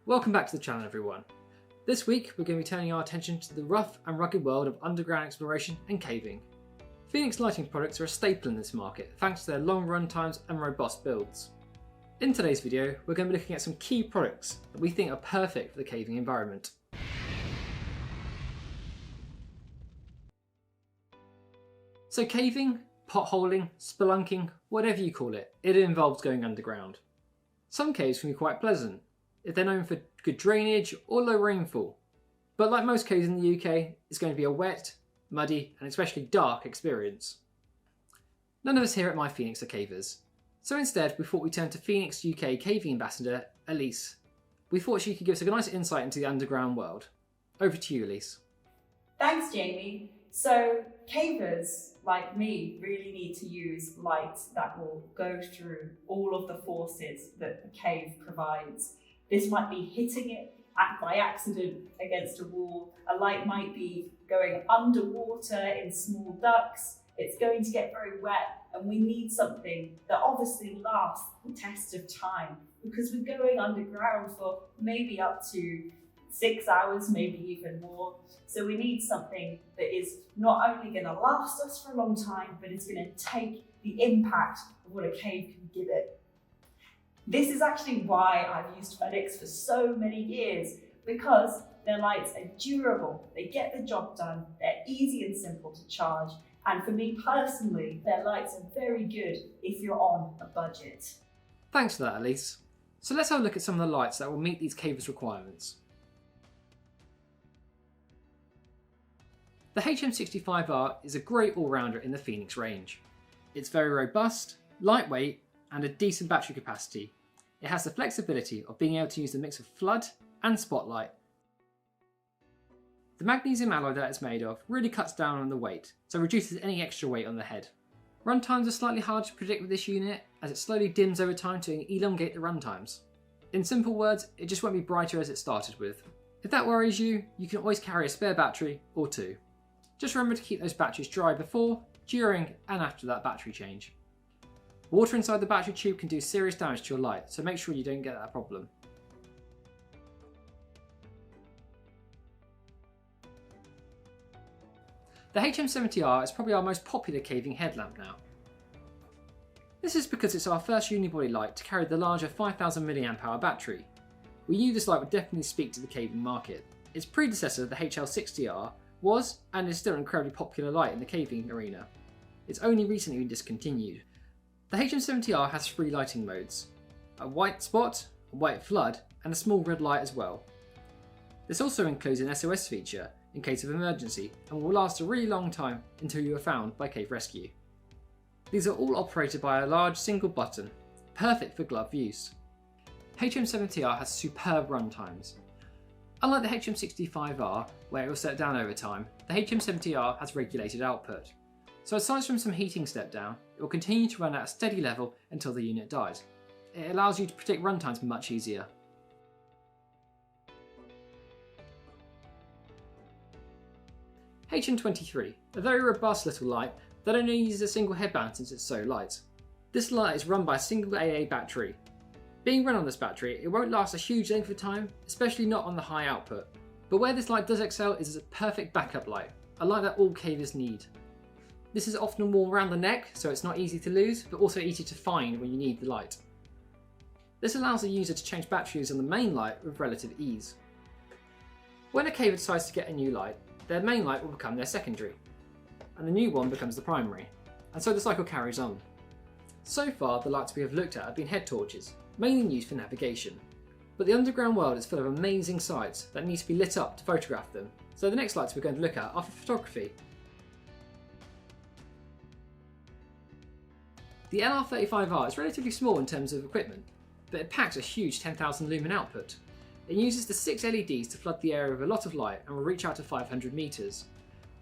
Welcome back to the channel everyone. This week we're going to be turning our attention to the rough and rugged world of underground exploration and caving. Fenix lighting products are a staple in this market thanks to their long run times and robust builds. In today's video we're going to be looking at some key products that we think are perfect for the caving environment. So caving, potholing, spelunking, whatever you call it, it involves going underground. Some caves can be quite pleasant if they're known for good drainage or low rainfall. But like most caves in the UK, it's going to be a wet, muddy and especially dark experience. None of us here at My Fenix are cavers, so instead we thought we'd turn to Fenix UK Caving Ambassador, Elise. We thought she could give us a nice insight into the underground world. Over to you, Elise. Thanks, Jamie. So cavers, like me, really need to use lights that will go through all of the forces that the cave provides. This might be hitting it by accident against a wall. A light might be going underwater in small ducts. It's going to get very wet, and we need something that obviously lasts the test of time, because we're going underground for maybe up to 6 hours, maybe even more. So we need something that is not only going to last us for a long time, but it's going to take the impact of what a cave can give it. This is actually why I've used Fenix for so many years, because their lights are durable, they get the job done, they're easy and simple to charge, and for me personally, their lights are very good if you're on a budget. Thanks for that, Elise. So let's have a look at some of the lights that will meet these cavers' requirements. The HM65R is a great all-rounder in the Fenix range. It's very robust, lightweight, and a decent battery capacity. It has the flexibility of being able to use a mix of flood and spotlight. The magnesium alloy that it's made of really cuts down on the weight, so reduces any extra weight on the head. Run times are slightly hard to predict with this unit, as it slowly dims over time to elongate the run times. In simple words, it just won't be brighter as it started with. If that worries you, you can always carry a spare battery or two. Just remember to keep those batteries dry before, during and after that battery change. Water inside the battery tube can do serious damage to your light, so make sure you don't get that problem. The HM70R is probably our most popular caving headlamp now. This is because it's our first unibody light to carry the larger 5000 mAh battery. We knew this light would definitely speak to the caving market. Its predecessor, the HL60R, was and is still an incredibly popular light in the caving arena. It's only recently been discontinued. The HM70R has 3 lighting modes: a white spot, a white flood, and a small red light as well. This also includes an SOS feature in case of emergency and will last a really long time until you are found by cave rescue. These are all operated by a large single button, perfect for glove use. HM70R has superb run times. Unlike the HM65R, where it will set down over time, the HM70R has regulated output. So aside from some heating step down, it will continue to run at a steady level until the unit dies. It allows you to predict runtimes much easier. HM23, a very robust little light that only uses a single headband since it's so light. This light is run by a single AA battery. Being run on this battery, it won't last a huge length of time, especially not on the high output. But where this light does excel is as a perfect backup light, a light that all cavers need. This is often worn around the neck, so it's not easy to lose, but also easy to find when you need the light. This allows the user to change batteries on the main light with relative ease. When a caver decides to get a new light, their main light will become their secondary, and the new one becomes the primary, and so the cycle carries on. So far, the lights we have looked at have been head torches, mainly used for navigation. But the underground world is full of amazing sights that need to be lit up to photograph them, so the next lights we're going to look at are for photography. The LR35R is relatively small in terms of equipment, but it packs a huge 10,000 lumen output. It uses the 6 LEDs to flood the area with a lot of light and will reach out to 500 metres.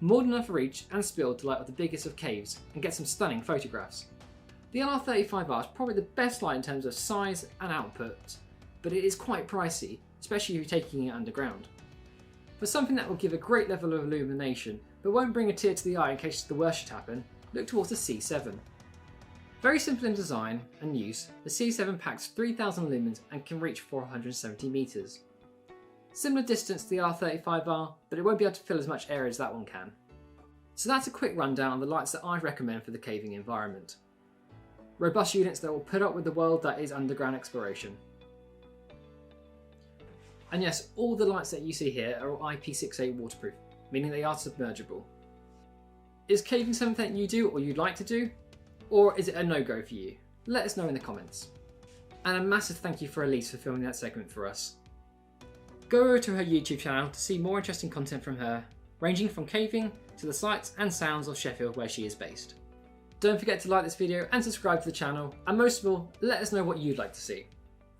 More than enough reach and spill to light up the biggest of caves and get some stunning photographs. The LR35R is probably the best light in terms of size and output, but it is quite pricey, especially if you're taking it underground. For something that will give a great level of illumination, but won't bring a tear to the eye in case the worst should happen, look towards the C7. Very simple in design and use, the C7 packs 3000 lumens and can reach 470 metres. Similar distance to the LR35R, but it won't be able to fill as much area as that one can. So that's a quick rundown on the lights that I recommend for the caving environment. Robust units that will put up with the world that is underground exploration. And yes, all the lights that you see here are IP68 waterproof, meaning they are submergible. Is caving something you do or you'd like to do? Or is it a no-go for you? Let us know in the comments. And a massive thank you for Elise for filming that segment for us. Go over to her YouTube channel to see more interesting content from her, ranging from caving to the sights and sounds of Sheffield where she is based. Don't forget to like this video and subscribe to the channel, and most of all, let us know what you'd like to see.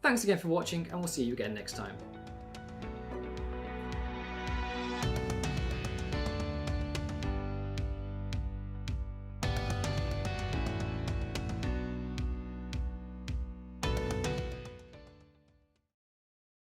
Thanks again for watching, and we'll see you again next time.